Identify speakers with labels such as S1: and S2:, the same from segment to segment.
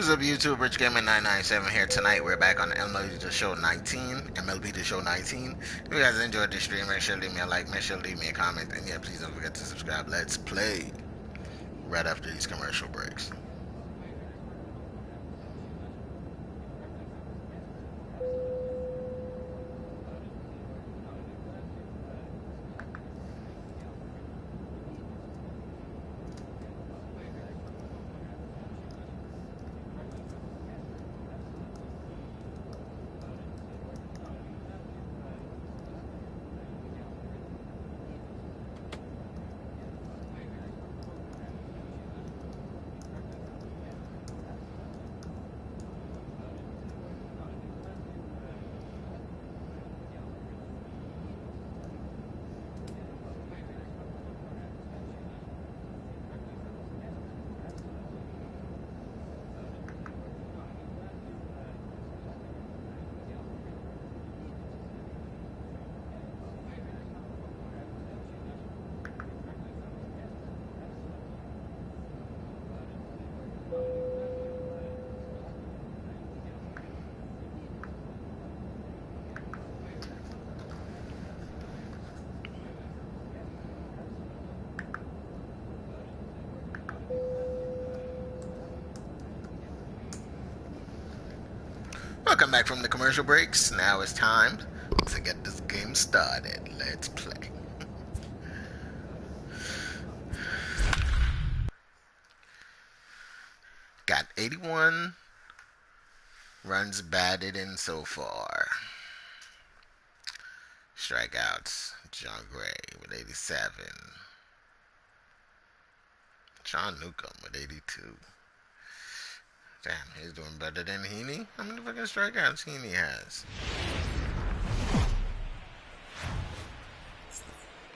S1: is up, YouTube? Rich Gamer 997 here tonight. We're back on MLB The Show 19. MLB The Show 19. If you guys enjoyed this stream, make sure to leave me a like, make sure to leave me a comment, and yeah, please don't forget to subscribe. Let's play right after these commercial breaks. Welcome back from the commercial breaks. Now it's time to get this game started. Let's play. Got 81 runs batted in so far. Strikeouts, John Gray with 87. Sean Newcomb with 82. Damn, he's doing better than Heaney. How many fucking strikeouts Heaney has?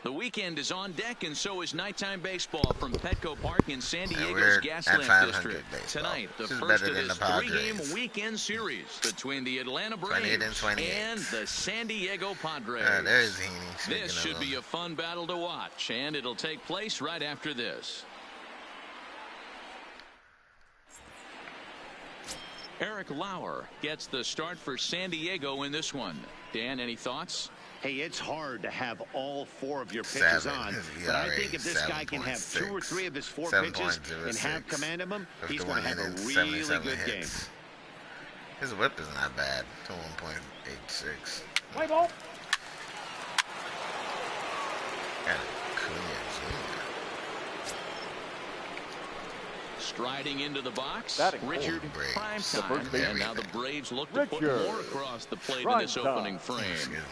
S2: The weekend is on deck, and so is nighttime baseball from Petco Park in San Diego's Gaslamp District.
S1: Baseball.
S2: Tonight, the first of this three-game weekend series between the Atlanta Braves and the San Diego Padres.
S1: There's Heaney.
S2: This should be a fun battle to watch, and it'll take place right after this. Eric Lauer gets the start for San Diego in this one. Dan, any thoughts?
S3: Hey, it's hard to have all four of your pitches on, but I think if this guy can have 2 or 3 of his 4 pitches and have command of them, he's going to have a really good game.
S1: His whip is not bad, to 1.86.
S4: Play ball.
S1: Got Acuna Jr.
S2: Striding into the box,
S4: Batting
S2: Richard Primetime. And now the Braves look to put more across the plate in this opening frame.
S1: Excuse me.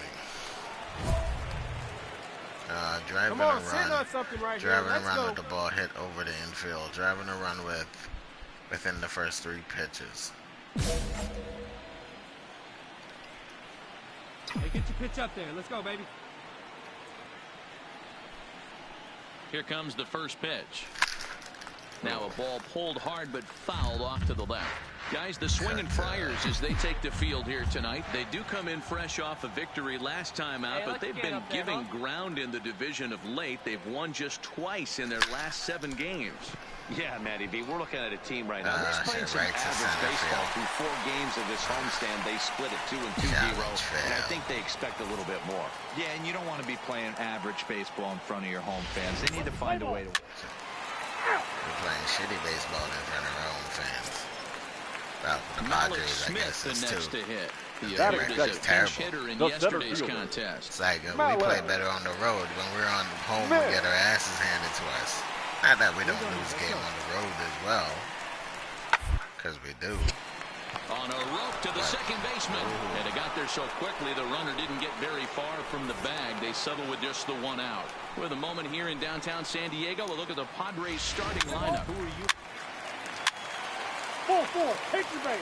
S1: Driving
S4: Come on,
S1: a
S4: sit
S1: run,
S4: on something right
S1: driving
S4: here.
S1: a
S4: Let's
S1: run
S4: go.
S1: with the ball hit over the infield, driving a run within the first 3 pitches.
S4: Hey, get your pitch up there. Let's go, baby.
S2: Here comes the first pitch. Now a ball pulled hard but fouled off to the left. Guys, the swinging Friars, as they take the field here tonight, they do come in fresh off a victory last time out, but they've been giving ground in the division of late. They've won just twice in their last 7 games.
S3: Yeah, Matty B, we're looking at a team right now that's playing some average baseball. Through 4 games of this homestand, they split it 2 and 2-0, and I think they expect a little bit more.
S5: Yeah, and you don't want to be playing average baseball in front of your home fans. They need to find a way to...
S1: We're playing shitty baseball in front of our own fans. Well, the Padres, I guess,
S2: the
S1: is
S2: next
S1: too.
S2: to hit. He
S1: Yeah,
S2: appeared as a pinch hitter in yesterday's contest.
S1: It's like we play better on the road. When we're on home, we get our asses handed to us. Not that we don't lose game on the road as well, because we do.
S2: On a rope to the second baseman. And it got there so quickly the runner didn't get very far from the bag. They settled with just the 1 out. With a moment here in downtown San Diego, we'll look at the Padres starting lineup.
S4: Who are you? 4-4. Take your base.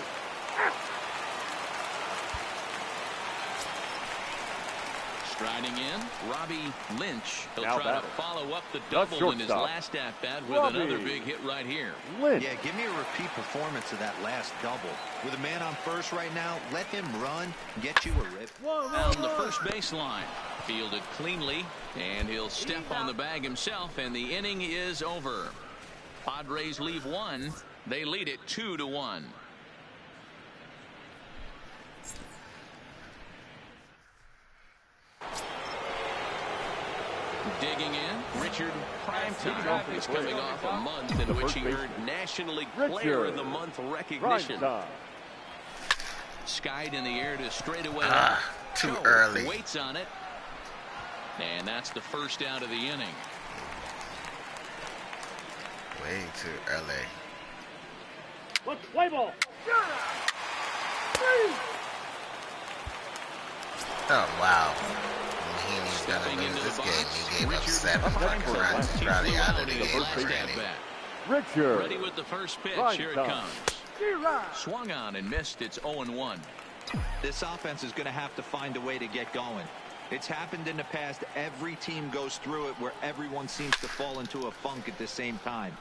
S2: Striding in, Robbie Lynch. He'll
S4: Now
S2: try to
S4: batter.
S2: follow up the
S4: That's
S2: double in his
S4: shortstop.
S2: last at-bat with
S4: Robbie
S2: another big hit right here.
S4: Lynch.
S5: Yeah, give me a repeat performance of that last double. With a man on first right now, let him run, get you a rip.
S2: Down the first baseline. Fielded cleanly, and he'll step on the bag himself, and the inning is over. Padres leave 1. They lead it 2-1. Digging in, Richard Primetime is coming off a month in which he earned National League Player of the Month recognition. Skied in the air to straightaway.
S1: Too early.
S2: Waits on it. And that's the first out of the inning.
S1: Way too early.
S4: Let's play ball.
S1: Oh, wow. He's gonna lose this game. He gave up 7 fucking runs. He's probably out of the game already.
S4: Richard.
S2: Ready with the first pitch. Here it comes. Swung on and missed. It's 0-1.
S5: This offense is going to have to find a way to get going. It's happened in the past. Every team goes through it where everyone seems to fall into a funk at the same time.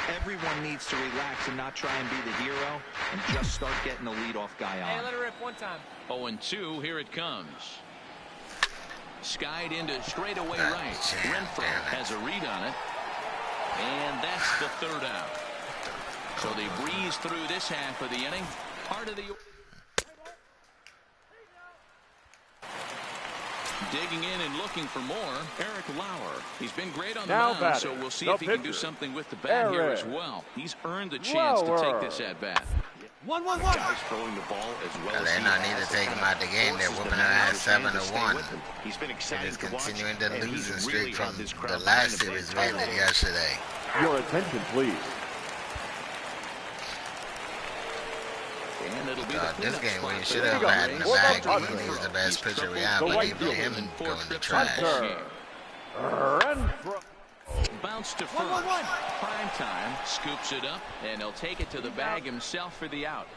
S5: Everyone needs to relax and not try and be the hero and just start getting the leadoff guy on.
S4: Hey, let it rip one time.
S2: 0-2. Here it comes. Skied into straightaway right. Renfroe has a read on it. And that's the third out. So they breeze through this half of the inning. Part of the... Digging in and looking for more, Eric Lauer. He's been great on the mound, so we'll see if he can do something with the bat here as well. He's earned the chance to take this at-bat.
S3: 1-1-1. Guys throwing the ball as well as
S1: they not need to take him out the game. They're whooping their ass 7-1.
S3: He's been exciting
S1: He's
S3: to watch,
S1: continuing the
S3: and he's
S1: losing
S3: really
S1: streak
S3: got
S1: from
S3: this crowd
S1: the last
S3: behind him.
S1: series we ended yesterday.
S4: Your attention, please.
S2: And it'll be
S1: This game we should have had in the bag. He's the best pitcher we have, but even him go in the trash.
S2: Bounce to first. Primetime scoops it up, and he'll take it to the bag himself for the out.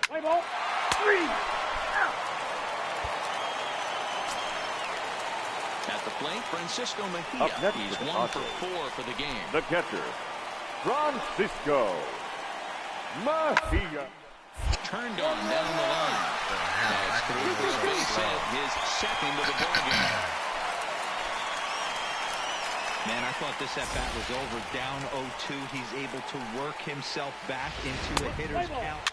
S4: Play ball. 3 out.
S2: At the plate, Francisco Mejia. He's 1 for 4 for the game.
S4: The catcher, Francisco Mejia.
S2: Turned on down the line. That's through his base hit, his second of the ballgame.
S5: Man, I thought this at-bat was over. Down 0-2. He's able to work himself back into a hitter's count.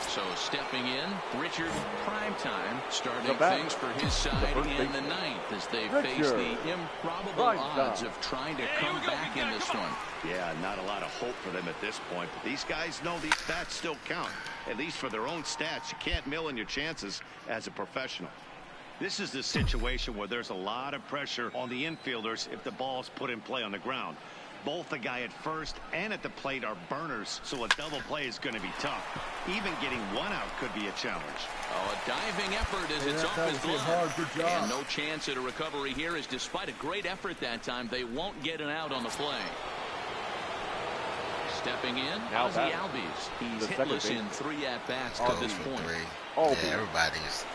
S2: So stepping in, Richard Primetime starting things for his side in the ninth as they face the improbable odds of trying to come back in this one.
S3: Yeah, not a lot of hope for them at this point, but these guys know these bats still count, at least for their own stats. You can't mill in your chances as a professional. This is the situation where there's a lot of pressure on the infielders if the ball's put in play on the ground. Both the guy at first and at the plate are burners, so a double play is going to be tough. Even getting one out could be a challenge.
S2: Oh, a diving effort as it's off his glove. And no chance at a recovery here, as despite a great effort that time, they won't get an out on the play. Stepping in, Ozzie Albies. He's hitless in 3 at-bats to this point.
S1: Yeah, everybody's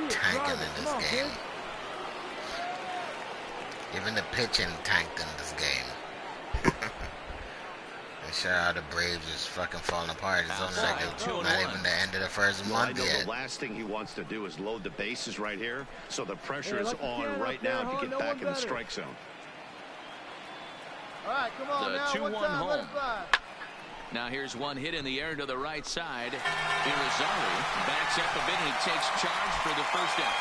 S1: tanking in this game. Even the pitching tanked in this game. And sure how the Braves is fucking falling apart. It's only like not even the end of the first month yet.
S3: The last thing he wants to do is load the bases right here, so the pressure is on right now to get back in the strike zone.
S6: All right, come on,
S2: the 2-1 home. Now here's one hit in the air to the right side. Irizarry backs up a bit and he takes charge for the first out.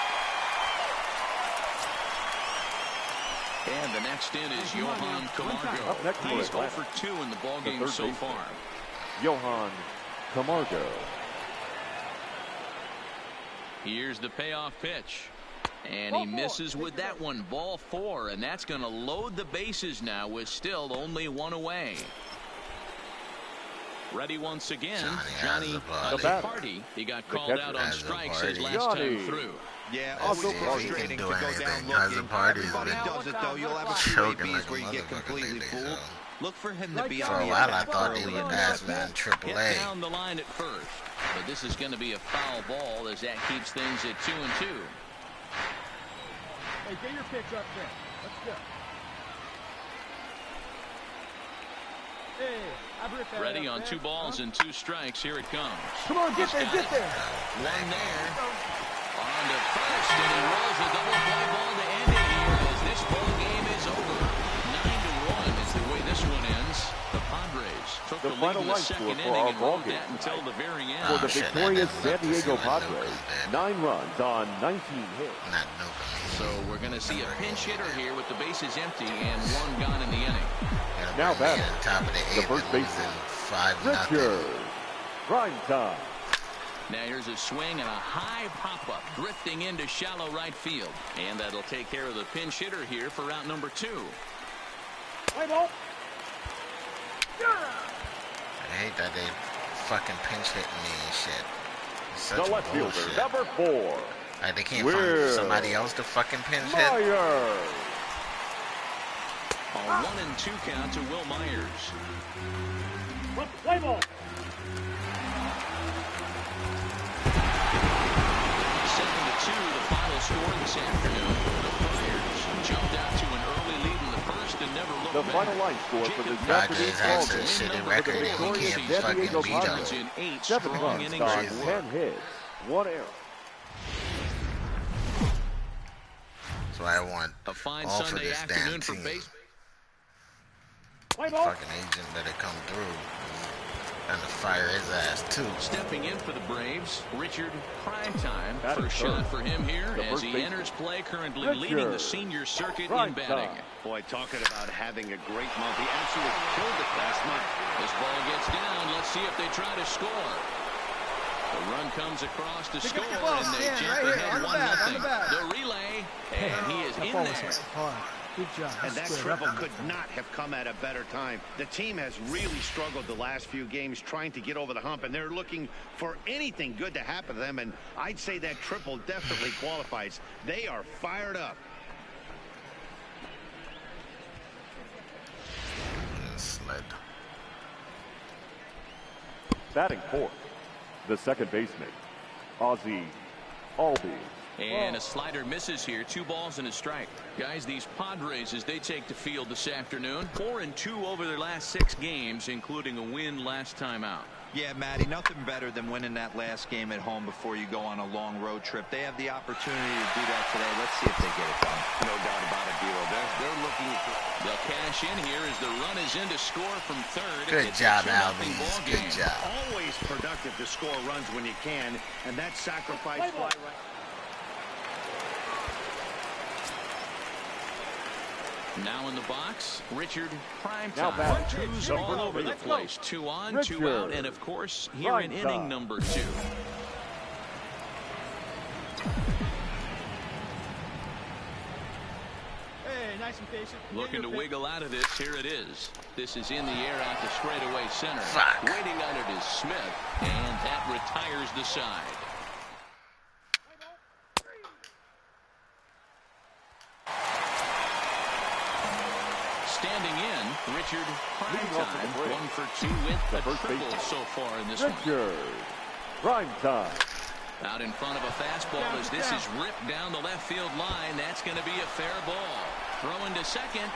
S2: And the next in is Johan Camargo. He's 0 for 2 in the ballgame so far.
S4: Johan Camargo.
S2: Here's the payoff pitch. And he misses with that one. Ball 4. And that's going to load the bases now with still only 1 away. Ready once again. Johnny Party. He got called out on strikes his last time through.
S5: Yeah, also frustrating to go down looking. Everybody does it, though. You'll have a few ABs where you get completely fooled. Look for him to be on the
S1: For a while, I thought he would pass me in
S2: Hit down the line at first. But this is going to be a foul ball as that keeps things at 2-2.
S6: Hey, get your pitch up there. Let's go. Hey,
S2: ready on 2 balls and 2 strikes. Here it comes.
S6: Come on, get there, get there.
S2: One there. On to first, and he rolls a double play ball to end it here as this ball game is over. 9-1 is the way this one ends. The Padres took
S4: The
S2: the lead
S4: final
S2: in the
S4: line
S2: second
S4: score for
S2: inning
S4: our
S2: and
S4: ball
S2: rode
S4: game
S2: that until the very end.
S4: For the
S1: shit,
S4: victorious
S1: that
S4: San
S1: didn't look
S4: Diego
S1: the same.
S4: Padres,
S1: That
S4: 9 runs on 19 hits.
S1: Not nuking
S2: So we're going to see a pinch hitter here with the bases empty and one gone in the inning.
S1: me.
S4: Now
S1: Bring me
S4: batting,
S1: in top of the
S4: the
S1: eighth
S4: first
S1: and
S4: baseman,
S1: losing 5-0.
S4: Richard. Prime time.
S2: Now here's a swing and a high pop-up drifting into shallow right field. And that'll take care of the pinch hitter here for route number 2.
S6: Play ball.
S1: I hate that they fucking pinch hitting me and shit. It's such
S4: The left fielder,
S1: bullshit.
S4: number 4,
S1: Like they can't
S4: Will
S1: find somebody else to fucking pinch hit.
S4: Myers.
S2: A 1-2 count to Will Myers.
S6: Play ball.
S2: 7-2, the final score this afternoon. The Friars jumped out to an early lead in the first and never looked
S4: The
S2: back.
S4: final line score for this
S1: Padres
S4: afternoon's
S1: has
S4: ball
S1: a
S4: game.
S1: shitty
S4: For the
S1: record and we
S4: victorious
S1: can't
S4: San
S1: fucking
S4: Diego
S1: beat them.
S4: Padres,
S2: in 8
S4: 7
S2: strong
S4: runs
S2: innings
S4: on
S2: of
S4: 10
S2: work.
S4: hits, 1 error.
S1: So I want
S2: A fine
S1: all for
S2: Sunday
S1: this damn
S2: afternoon for
S1: team.
S2: base.
S6: Play ball.
S1: Fucking agent better come through and to fire his ass too.
S2: Stepping in for the Braves, Richard Primetime.
S4: Batting
S2: First
S4: third.
S2: shot for him here
S4: The
S2: as
S4: first
S2: he
S4: baseman,
S2: enters play, currently
S4: Richard
S2: leading the senior circuit in
S4: Primetime.
S2: batting.
S3: Boy, talking about having a great month. He absolutely killed it last month.
S2: This ball gets down. Let's see if they try to score. The run comes across to
S6: Pick up
S2: score,
S6: the ball,
S2: and they
S6: Stan,
S2: jump
S6: right here,
S2: ahead
S6: on the back, on the
S2: 1-0.
S6: back.
S2: The relay, and he is in there.
S6: Hard. Good job.
S3: And that
S6: Square up
S3: triple
S6: on
S3: could not have come at a better time. The team has really struggled the last few games trying to get over the hump, and they're looking for anything good to happen to them, and I'd say that triple definitely qualifies. They are fired up.
S1: Sled.
S4: Batting fourth, the second baseman, Ozzie Albies.
S2: And a slider misses here. 2 balls and a strike. Guys, these Padres, as they take the field this afternoon, 4-2 over their last 6 games, including a win last time out.
S5: Yeah, Matty, nothing better than winning that last game at home before you go on a long road trip. They have the opportunity to do that today. Let's see if they get it done.
S3: No doubt about it, D'Lo. They're looking.
S2: They'll cash in here as the run is in to score from third.
S1: Good
S2: It's
S1: job,
S2: a 2-0
S1: Albies.
S2: ball
S1: Good
S2: game.
S1: job.
S3: Always productive to score runs when you can, and that sacrifice fly right.
S2: Now in the box, Richard
S4: Now
S2: Primetime.
S4: batting,
S2: 2's
S4: the
S2: all
S4: first
S2: over the
S4: baseman,
S2: place. 2 on, 2
S4: Richard
S2: out, and of course, here in inning
S4: Primetime.
S2: number 2.
S6: Hey, nice and patient.
S2: Looking to wiggle out of this. Here it is. This is in the air out to straightaway center.
S1: Fuck.
S2: Waiting on it is Smith, and that retires the side. Standing in, Richard
S4: Leading off
S2: Primetime,
S4: the break.
S2: 1 for 2 with
S4: The
S2: a
S4: first
S2: triple
S4: baseman,
S2: so far in this one.
S4: Richard Prime time.
S2: Out in front of a fastball as this is ripped down the left field line. That's going to be a fair ball. Throwing to second.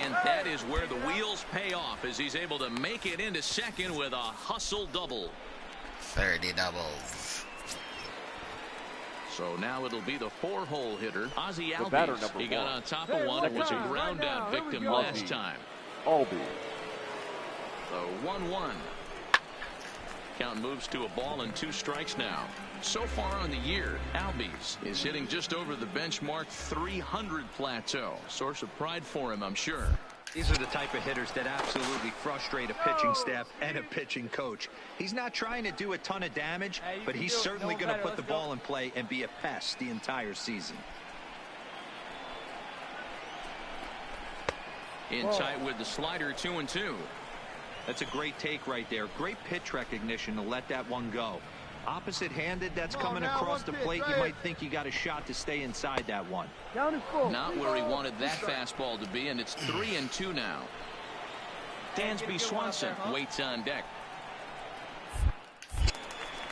S2: And that is where the wheels pay off as he's able to make it into second with a hustle double.
S1: 30 doubles.
S2: So now it'll be the 4-hole hitter, Ozzie
S4: The batter,
S2: Albies.
S4: number
S2: He got
S4: 1.
S2: on top of one. It was a ground out victim last time.
S4: Albies.
S2: The 1-1. Count moves to a ball and 2 strikes now. So far on the year, Albies is hitting just over the benchmark 300 plateau. Source of pride for him, I'm sure.
S5: These are the type of hitters that absolutely frustrate a pitching staff and a pitching coach. He's not trying to do a ton of damage,
S6: Hey, you
S5: but
S6: can
S5: he's
S6: do it.
S5: certainly
S6: No
S5: going to
S6: better.
S5: put the
S6: Let's go.
S5: ball in play and be a pest the entire season.
S2: In tight with the slider, 2-2.
S5: That's a great take right there. Great pitch recognition to let that one go. Opposite-handed, that's
S6: Come on
S5: coming
S6: now,
S5: across
S6: one
S5: the
S6: pitch,
S5: plate.
S6: right
S5: You
S6: here.
S5: might think you got a shot to stay inside that one.
S6: Down and full.
S2: Not where he wanted that fastball to be, and it's 3-2 now. Dansby Swanson waits on deck.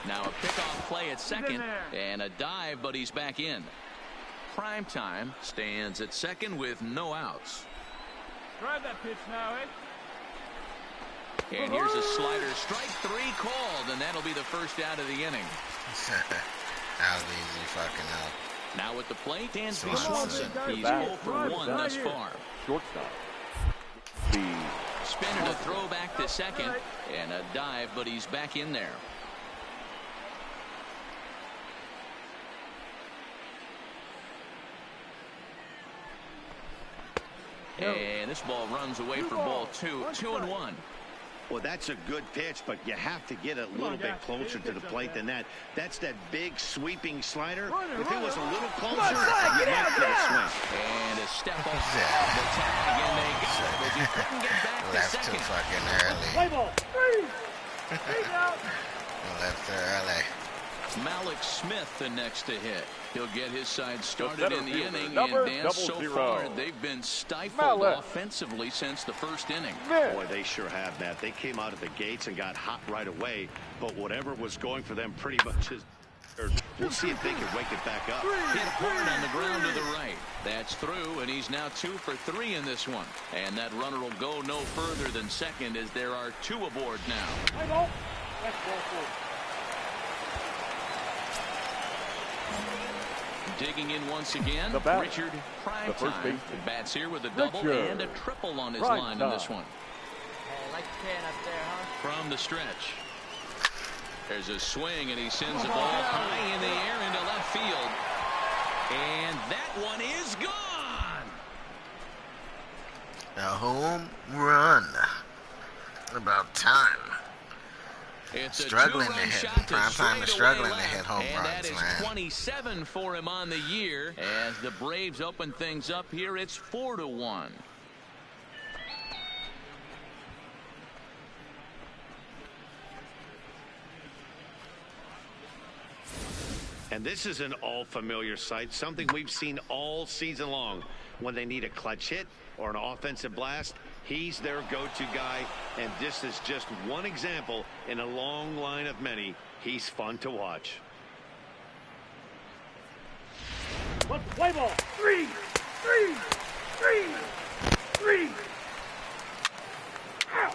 S2: Now a pickoff play at second and a dive, but he's back in. Primetime stands at second with no outs.
S6: Drive that pitch now, eh?
S2: And here's a slider. Strike 3 called, and that'll be the first out of the inning.
S1: Albies, you fucking up.
S2: Now at the plate, Dansby
S1: Swanson.
S2: Swanson. He's
S4: Back.
S2: 0 for 1 thus far.
S4: Shortstop. The
S2: Spin and a throw back to second. And a dive, but he's back in there. And this ball runs away for ball 2. 2-1.
S3: Well, that's a good pitch, but you have to get a little bit closer to the plate than that. That's that big sweeping slider. If it was a little closer, you might get a swing.
S2: And a step off the tag, and they got it, but he couldn't get back to
S1: Left
S2: second.
S1: too fucking early.
S6: Play ball. Out.
S1: Left too early.
S2: Malik Smith the next to hit. He'll get his side started
S4: center
S2: in the
S4: fielder,
S2: inning,
S4: number
S2: and Dan, so
S4: 00.
S2: far they've been stifled
S4: Malik.
S2: offensively since the first inning.
S3: Boy, they sure have, Matt. They came out of the gates and got hot right away, but whatever was going for them pretty much is... We'll see if they can wake it back up.
S2: Hit hard on the ground to the right. That's through, and he's now 2 for 3 in this one. And that runner will go no further than second as there are 2 aboard now.
S6: Play ball. That's ball 4.
S2: Digging in once again,
S4: The batter,
S2: Richard
S4: the first
S2: Primetime
S4: baseman,
S2: bats here with a double
S4: Richard
S2: and a triple on his
S4: Primetime.
S2: line in this one.
S6: Hey, like the can up there, huh?
S2: From the stretch. There's a swing, and he sends the ball high in the air into left field. And that one is gone.
S1: A home run. About time.
S2: It's a
S1: Struggling to
S2: two-run
S1: hit.
S2: shot to
S1: Primetime is struggling to
S2: straightaway
S1: hit home
S2: left. And that
S1: runs,
S2: is
S1: man.
S2: 27 for him on the year. As the Braves open things up here, it's 4-1.
S3: And this is an all-familiar sight, something we've seen all season long. When they need a clutch hit or an offensive blast, he's their go-to guy, and this is just one example in a long line of many. He's fun to watch.
S6: Let's play ball. 3. Out.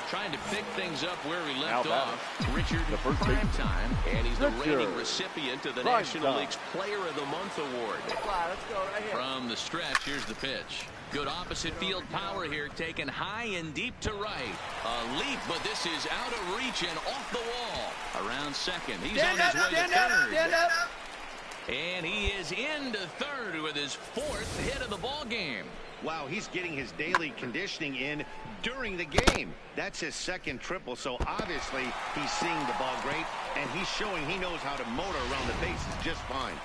S2: Trying to pick things up where he left
S4: Now
S2: off. Richard
S4: the first baseman.
S2: Primetime, and he's the
S4: Richard
S2: reigning recipient of the
S4: Primetime.
S2: National League's Player of the Month award.
S6: Fly, let's go right here.
S2: From the stretch, here's the pitch. Good opposite field power here, taken high and deep to right. A leap, but this is out of reach and off the wall. Around second. He's on his way to third.
S6: Stand up.
S2: And he is into third with his 4th hit of the ball game.
S3: Wow, he's getting his daily conditioning in during the game. That's his 2nd triple, so obviously he's seeing the ball great, and he's showing he knows how to motor around the bases just fine.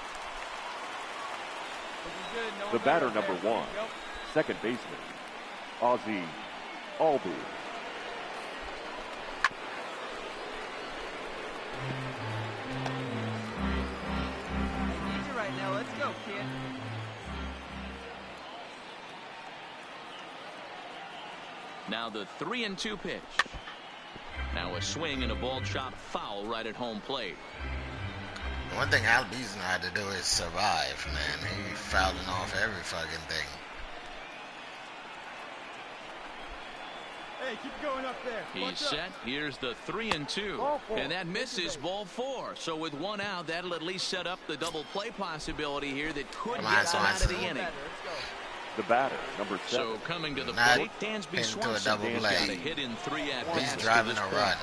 S4: The batter, number 1, second baseman, Ozzie Albies.
S6: Easy right now. Let's go, kid.
S2: Now the 3-2 pitch. Now a swing and a ball chopped foul right at home plate.
S1: One thing Albies know how to do is survive, man. He fouling off every fucking thing.
S6: Hey, keep going up there.
S2: He's
S6: Watch
S2: set.
S6: up.
S2: Here's the 3-2.
S6: Ball 4.
S2: And that misses ball 4. So with 1 out, that'll at least set up the double play possibility here that could
S1: Come
S2: get
S1: on,
S2: out of
S1: Swanson.
S2: the inning.
S6: Let's go.
S4: The batter, number 7,
S2: So coming to the
S1: Not
S2: plate, Dansby
S1: into a
S2: Swanson.
S1: double
S2: Dan's
S1: play.
S2: got a hit in 3 at-bats
S1: He's
S2: to
S1: driving
S2: this
S1: a
S2: point.
S1: run.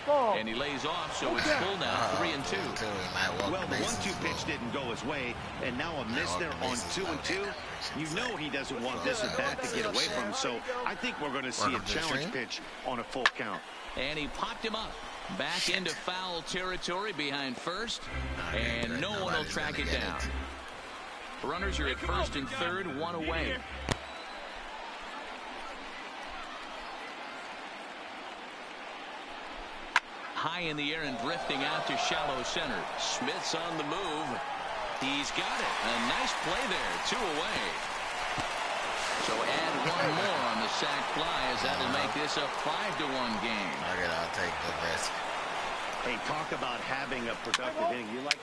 S6: Ball.
S2: And he lays off, so it's full now, 3-2.
S1: He might walk
S3: Well, the
S1: bases
S3: 1-2 pitch
S1: full.
S3: didn't go his way, and now a miss
S1: walk
S3: there
S1: the
S3: on
S1: bases
S3: 2-2.
S1: full.
S3: You know he doesn't want this at bat to get away from him, so I think we're going to see a
S1: Welcome to the
S3: challenge
S1: stream.
S3: pitch on a full count.
S2: And he popped him up. Back into foul territory behind first, and no one will
S1: Nobody's
S2: track
S1: gonna
S2: it
S1: get
S2: down.
S1: it.
S2: Runners are at first and third, 1 away. High in the air and drifting out to shallow center. Smith's on the move. He's got it. A nice play there. 2 away. So add 1 more on the sac fly as that'll make this a 5-1 game.
S1: Okay, I'll take the risk.
S3: Hey, talk about having a productive inning. You like...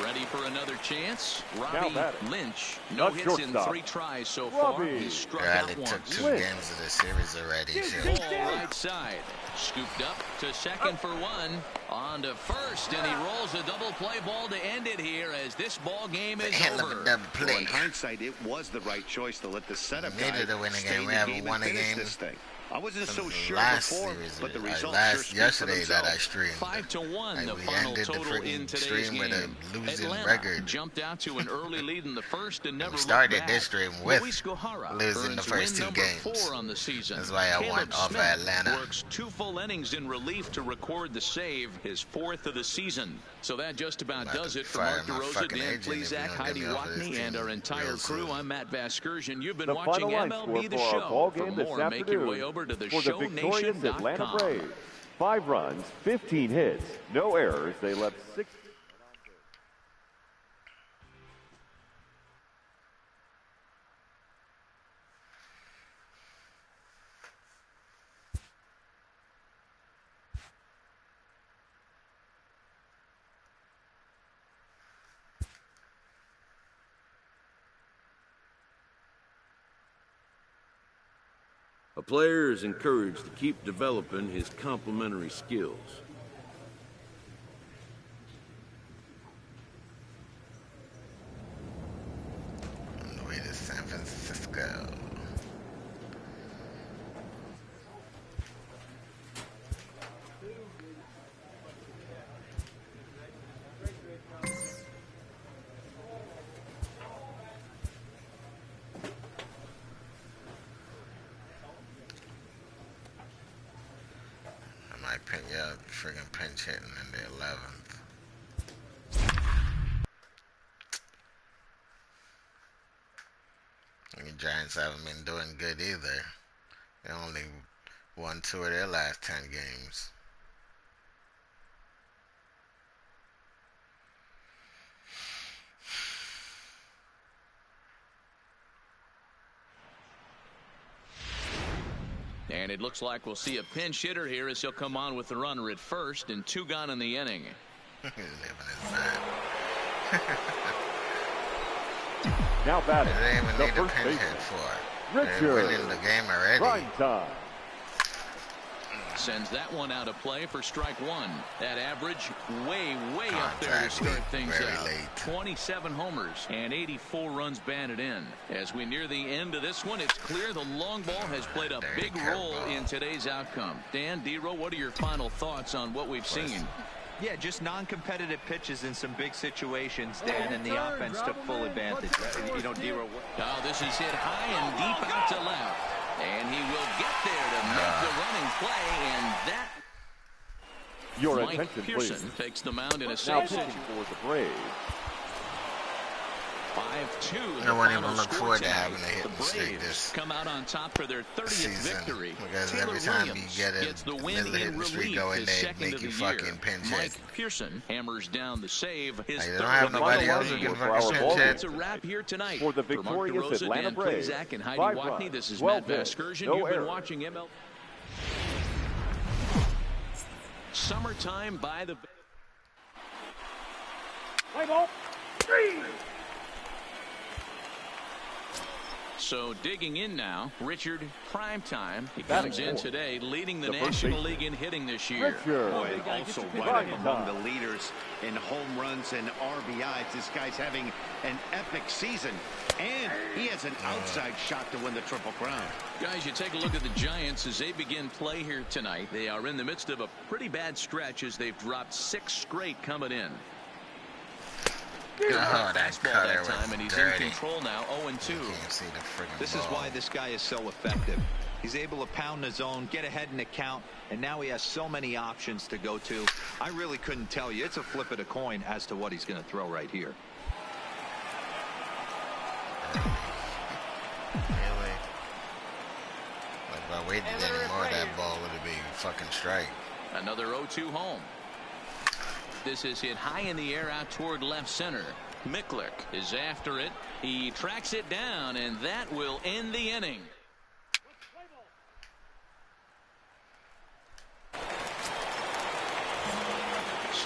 S2: Ready for another chance?
S4: Now
S2: Robbie
S4: batting.
S2: Lynch. No
S4: The
S2: hits in
S4: shortstop,
S2: 3 tries so far.
S4: Robbie.
S2: He's struck
S1: Bradley
S2: out
S1: took
S2: once.
S1: 2
S4: Lynch.
S1: games of the series already. Shit.
S2: Ball right side. Scooped up to second for 1. On to first, and he rolls a double play ball to end it here as this ball game is
S1: Hell of a
S2: over.
S1: double
S3: Well,
S1: play.
S3: in hindsight, it was the right choice to let the setup
S1: We needed
S3: guy
S1: to win a
S3: stay
S1: game.
S3: in
S1: We
S3: the
S1: haven't
S3: game
S1: won
S3: and
S1: a
S3: finish
S1: game
S3: this thing. I wasn't so
S1: Since
S3: sure
S1: last
S3: before,
S1: series,
S3: but the
S1: like
S3: results
S1: last
S3: sure speak for
S1: yesterday that I
S3: themselves.
S1: streamed.
S2: 5-1,
S1: Like,
S2: the
S1: we
S2: final
S1: ended the
S2: total in
S1: freaking
S2: today's
S1: stream with a
S2: game.
S1: losing
S2: Atlanta
S1: record.
S2: jumped out to an early lead in the first and never
S1: We started
S2: looked back.
S1: this stream with
S2: Luis Gohara
S1: losing the
S2: earns
S1: first
S2: win
S1: 2
S2: number
S1: games.
S2: 4 on the season.
S1: That's why I
S2: Caleb
S1: went off
S2: Smith
S1: Atlanta.
S2: works 2 full innings in relief to record the save, his 4th of the season. So that just about
S1: I'm about
S2: does
S1: to
S2: it for
S1: fire
S2: Mark
S1: my
S2: DeRosa,
S1: fucking
S2: Dan
S1: agent if you
S2: Plesac,
S1: don't
S2: Heidi
S1: get me off of this
S2: Watney, and
S1: team
S2: our entire
S1: real
S2: crew.
S1: soon.
S2: I'm Matt Vasgersian. You've been
S4: The
S2: watching
S4: final line score
S2: MLB The
S4: for our
S2: Show.
S4: ball
S2: For
S4: game this
S2: more, make your
S4: afternoon
S2: way over to the
S4: for the victorious Atlanta
S2: ShowNation.com.
S4: Braves. 5 runs, 15 hits, no errors. They left 6.
S7: A player is encouraged to keep developing his complementary skills.
S1: On the way to San Francisco. I might pin you up, friggin' pinch hitting in the 11th. The Giants haven't been doing good either. They only won 2 of their last 10 games.
S2: And it looks like we'll see a pinch hitter here as he'll come on with the runner at first and 2 gone in the inning.
S1: Living his man.
S4: Now batting,
S1: They didn't even
S4: the
S1: need a
S4: first
S1: pinch
S4: baseman,
S1: hit for it. They're
S4: Richard
S1: winning the game already.
S4: Prime time.
S2: Sends that one out of play for strike 1. That average way up there to
S1: Contact
S2: start
S1: late,
S2: things
S1: very
S2: out.
S1: late.
S2: 27 homers and 84 runs batted in. As we near the end of this one, it's clear the long ball has played a big role in today's outcome. Dan, D-Row, what are your final thoughts on what we've seen?
S5: Yeah, just non-competitive pitches in some big situations, Dan, and the offense took full advantage. You know, D-Row.
S2: Oh, this is hit high and deep out to left. And he will get there to make the running play, and that
S4: Your
S2: Mike
S4: attention,
S2: Pearson
S4: please.
S2: takes the mound in a
S4: Now
S2: safe
S4: pitching
S2: situation.
S4: for the Braves.
S2: 5-2.
S1: No one even
S2: final
S1: look
S2: score
S1: forward to
S2: tonight.
S1: having a hitting
S2: The
S1: streak
S2: Braves
S1: this
S2: come out on top for their 30th
S1: season.
S2: victory.
S1: Because
S2: Taylor
S1: every time
S2: Williams
S1: you get
S2: gets the
S1: a
S2: win
S1: little
S2: in
S1: hitting streak
S2: relief,
S1: going,
S2: his
S1: they
S2: second
S1: make
S2: of
S1: you
S2: the year.
S1: fucking pinch
S2: Mike
S1: hit.
S2: Pearson hammers down the save. His
S1: Like, they
S2: third
S1: don't have
S2: of the
S1: nobody
S2: year.
S1: else who can
S4: for our
S1: fucking
S4: ball
S1: pinch
S4: game.
S1: hit.
S2: It's a wrap here tonight.
S4: For the
S2: Mark
S4: victorious
S2: DeRosa,
S4: Atlanta
S2: Dan
S4: Braves,
S2: Plesac, and Heidi
S4: 5
S2: Watney.
S4: runs,
S2: This is
S4: 12
S2: Matt
S4: hits,
S2: Vasgersian.
S4: no
S2: You've been
S4: errors.
S2: watching MLB. Summertime by the...
S4: Play ball. 3.
S2: So digging in now, Richard Primetime. He
S4: Batting
S2: comes in
S4: fourth.
S2: today leading the
S4: The first
S2: National
S4: baseman.
S2: League in hitting this year.
S4: Richard.
S3: Boy, and also
S4: Prime
S3: running among
S4: time.
S3: the leaders in home runs and RBIs. This guy's having an epic season, and he has an outside shot to win the Triple Crown.
S2: Guys, you take a look at the Giants as they begin play here tonight. They are in the midst of a pretty bad stretch as they've dropped 6 straight coming in.
S1: Oh, that
S2: Fastball
S1: cutter
S2: that
S1: was
S2: time, and he's
S1: dirty.
S2: in control now, 0-2.
S1: You can't see the friggin'
S5: This is
S1: ball.
S5: why this guy is so effective. He's able to pound the zone, get ahead in the count, and now he has so many options to go to. I really couldn't tell you. It's a flip of the coin as to what he's going to throw right here.
S1: Really? Like, if I waited anymore, that ball would have been fucking strike.
S2: Another 0-2 home. This is hit high in the air out toward left center. Miklick is after it. He tracks it down, and that will end the inning.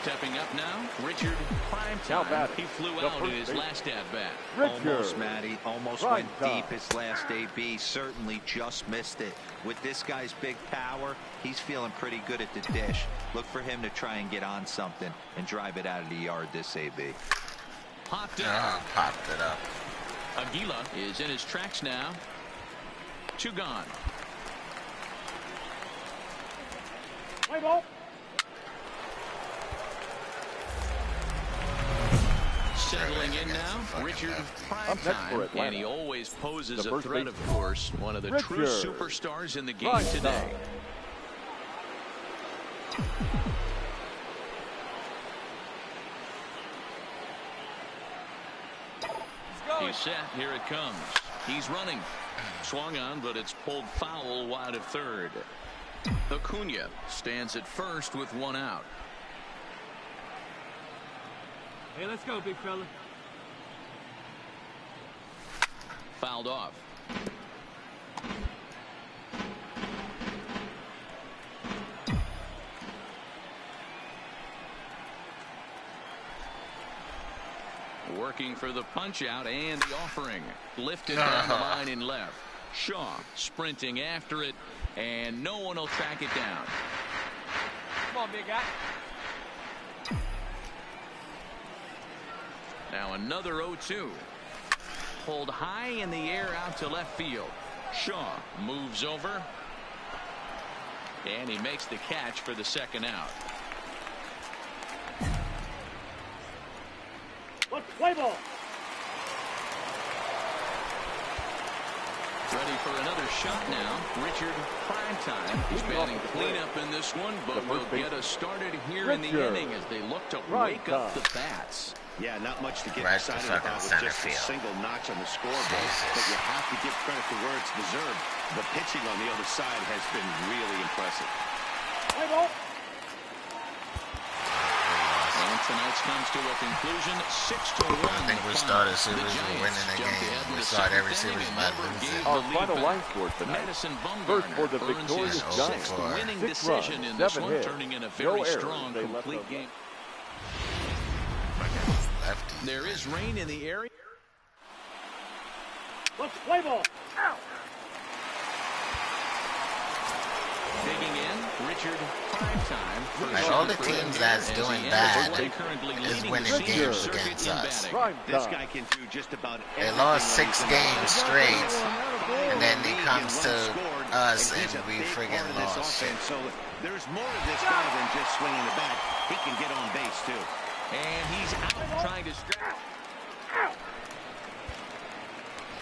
S2: Stepping up now, Richard
S4: Now
S2: Primetime.
S4: batting,
S2: He flew
S4: the
S2: out in
S4: first
S2: his
S4: base.
S2: last at-bat.
S5: Almost, Matty. Almost went
S4: Primetime.
S5: deep his last AB. Certainly just missed it. With this guy's big power, he's feeling pretty good at the dish. Look for him to try and get on something and drive it out of the yard this AB.
S2: Popped up.
S1: Popped it up.
S2: Aguila is in his tracks now. 2 gone.
S6: Play ball.
S2: Settling in now, Richard
S4: Up next for
S2: Primetime,
S4: Atlanta.
S2: and he always poses
S4: The
S2: a
S4: first
S2: threat,
S4: baseman.
S2: of course. One of the true
S4: Richard
S2: superstars in the game
S4: Primetime.
S2: today. He's set. Here it comes. He's running. Swung on, but it's pulled foul wide of third. Acuna stands at first with 1 out.
S6: Hey, let's go, big fella.
S2: Fouled off. Working for the punch out and the offering. Lifted down the line in left. Shaw sprinting after it, and no one will track it down.
S6: Come on, big guy.
S2: Now another 0-2. Pulled high in the air out to left field. Shaw moves over, and he makes the catch for the second out.
S6: Let's play ball.
S2: Ready for another shot now. Richard Primetime. He's batting cleanup in this one, but will get us started here in the inning as they look to wake up the bats.
S3: Yeah, not much to get
S1: Right
S3: excited
S1: to fucking
S3: about with
S1: center
S3: just a
S1: field.
S3: single notch on the scoreboard.
S1: Jesus.
S3: But you have to give credit to where it's deserved. The pitching on the other side has been really impressive.
S6: Play ball.
S2: And tonight's comes to a conclusion, 6-1.
S1: I think we started series with winning a game. We start every series by losing.
S4: Our final line score tonight.
S2: Madison
S4: First for the
S2: Bumgarner earns
S4: victorious
S2: his
S1: Giants.
S2: 6th winning
S4: 6
S2: decision
S4: runs,
S2: in this
S4: 7
S2: one,
S4: hits,
S2: turning in a
S4: no
S2: very
S4: errors.
S2: strong,
S4: They left
S2: complete
S4: us
S2: game.
S1: Lefty.
S2: There is rain in the area.
S6: Let's play ball. Ow.
S2: Digging in, Richard Primetime.
S1: Like, all the teams that's doing bad is winning games
S2: circuit
S1: against
S2: in
S1: us.
S2: batting.
S3: This guy can do just about
S1: They
S3: everything.
S1: lost
S3: when
S1: 6
S3: he's in the
S1: games
S3: box.
S1: straight, and then
S3: League
S1: it
S3: in
S1: comes to
S3: runs scored,
S1: us
S3: he's
S1: and
S3: a
S1: we
S3: big
S1: friggin'
S3: part of this
S1: lost.
S3: offense. So there's more to this guy than just swinging the bat. He can get on base too.
S2: And he's out trying to stretch.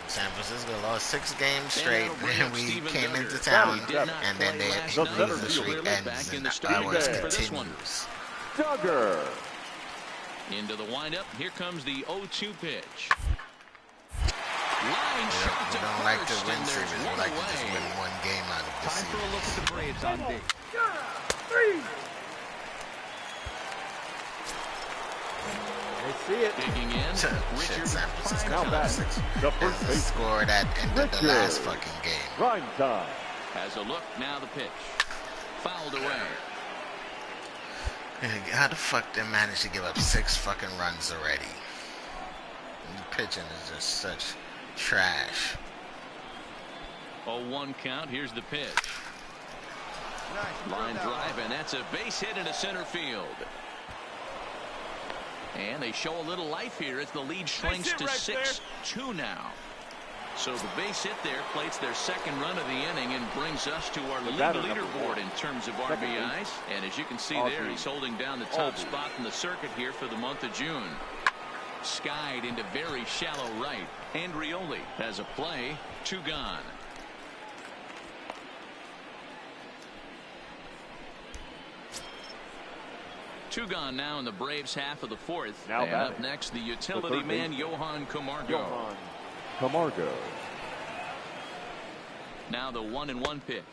S1: San Francisco lost 6 games straight,
S2: bring
S1: and
S2: up
S1: we
S2: Steven
S1: came
S2: Duggar.
S1: into town,
S2: He did not
S1: and then
S2: play
S1: they
S2: last
S1: lose
S2: night.
S1: the streak
S2: Clearly
S1: ends,
S2: back in
S1: and
S2: the starting
S1: ours
S2: game for this one.
S1: continues.
S4: Duggar.
S2: Into the windup. Here comes the 0-2 pitch. Line shot
S1: We
S2: to
S1: don't like to
S2: first,
S1: win
S2: and there's
S1: series. We
S2: one
S1: like to just
S2: away.
S1: win 1 game out of the
S5: Time for a look
S1: series.
S5: at the Braves on D.
S6: They see it.
S2: Digging in,
S1: Shit,
S2: Richard
S1: San Francisco
S4: Now
S2: Primetime
S4: batting, the first
S1: is the
S4: base.
S1: score that ended the
S4: Richard.
S1: last fucking game.
S4: Prime time.
S2: has a look. Now the pitch. Fouled away.
S1: How the fuck they managed to give up 6 fucking runs already? The pitching is just such trash.
S2: 0-1 count. Here's the pitch. Line drive, and that's a base hit into center field. And they show a little life here as the lead shrinks to 6-2 now. So the base hit there plates their second run of the inning and brings us to our league
S4: batter number
S2: leaderboard
S4: 1.
S2: in terms of
S4: Second
S2: RBIs.
S4: base.
S2: And as you can see
S4: Audrey.
S2: there, he's holding down the top
S4: Audrey.
S2: spot in the circuit here for the month of June. Skied into very shallow right. Andrioli has a play. 2 gone. Two gone now in the Braves half of the 4th.
S4: Now
S2: and
S4: batting.
S2: up next, the utility
S4: third
S2: man,
S4: baseman.
S2: Johan Camargo.
S4: Johan Camargo.
S2: Now the 1-1 pitch.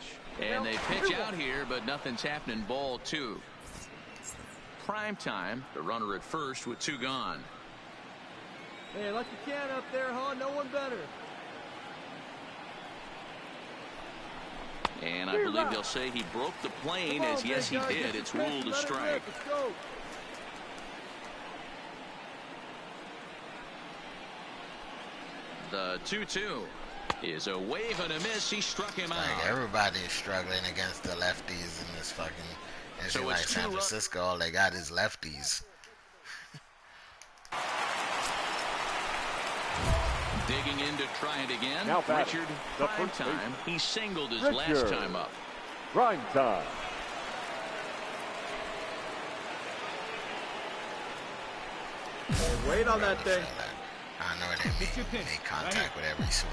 S2: And they pitch out here, but nothing's happening. Ball 2. Primetime, the runner at first with 2 gone.
S6: Hey, like you can up there, huh? No one better.
S2: And I believe they'll say he broke the plane, as yes he did. It's ruled a strike.
S6: Let's go.
S2: The 2-2 is a wave and a miss. He struck him
S1: Like
S2: out.
S1: everybody is struggling against the lefties in this fucking. And
S2: So
S1: like
S2: it's
S1: San
S2: 2
S1: Francisco, all they got is lefties.
S2: Digging in to try it again.
S4: Now batting,
S2: Richard
S4: the
S2: Prime
S4: first
S2: Time. He singled his
S4: Richard.
S2: last time up.
S4: Prime time.
S6: Wait on that thing.
S1: I know they make contact with every swing.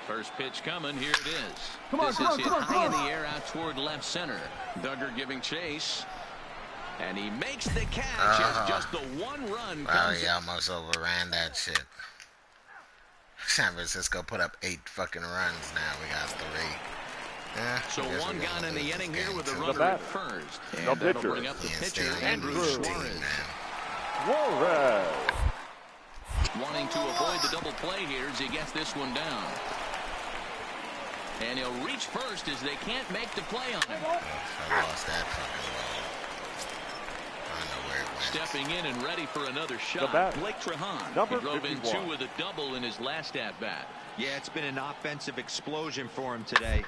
S2: First pitch coming. Here it is.
S6: Come on,
S2: this
S6: come
S2: is
S6: on,
S2: hit
S6: come on,
S2: high
S6: come
S2: in
S6: on.
S2: the air out toward left center. Duggar giving chase. And he makes the catch as just the one run
S1: Wow,
S2: comes
S1: he almost overran that shit. San Francisco put up 8 fucking runs now. We got 3. Yeah,
S2: So
S1: I guess
S2: one
S1: we're gonna
S2: gone in
S1: lose
S2: the
S1: this
S2: inning
S1: game
S2: here with a
S1: too.
S2: runner at first.
S4: The
S2: And that'll
S4: pitcher.
S2: bring up the
S1: Can't
S2: pitcher,
S1: stay on
S2: Andrew
S1: Andrew's team,
S2: Suarez.
S1: man.
S4: Suarez.
S2: Wanting to avoid the double play here as he gets this one down. And he'll reach first as they can't make the play on him.
S1: I lost that fucking ball. I don't know where it went.
S2: Stepping in and ready for another
S4: The
S2: shot.
S4: bat.
S2: Blake Trehan.
S4: Number
S2: He drove in
S4: 51.
S2: 2 with a double in his last at-bat.
S5: Yeah, it's been an offensive explosion for him today.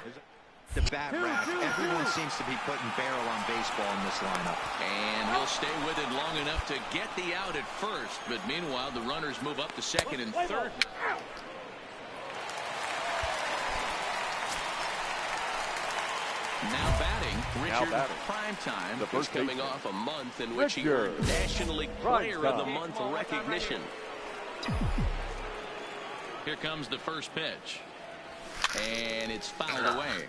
S5: The bat rack. Everyone seems to be putting barrel on baseball in this lineup.
S2: And he'll stay with it long enough to get the out at first. But meanwhile, the runners move up to second and third. Now batting, Richard
S4: batting.
S2: Primetime
S4: The
S2: is
S4: first
S2: coming
S4: baseman.
S2: off a month in which he
S4: Richard
S2: earned National League Player of the
S4: Primetime.
S2: Month recognition. Here comes the first pitch. And it's fouled away.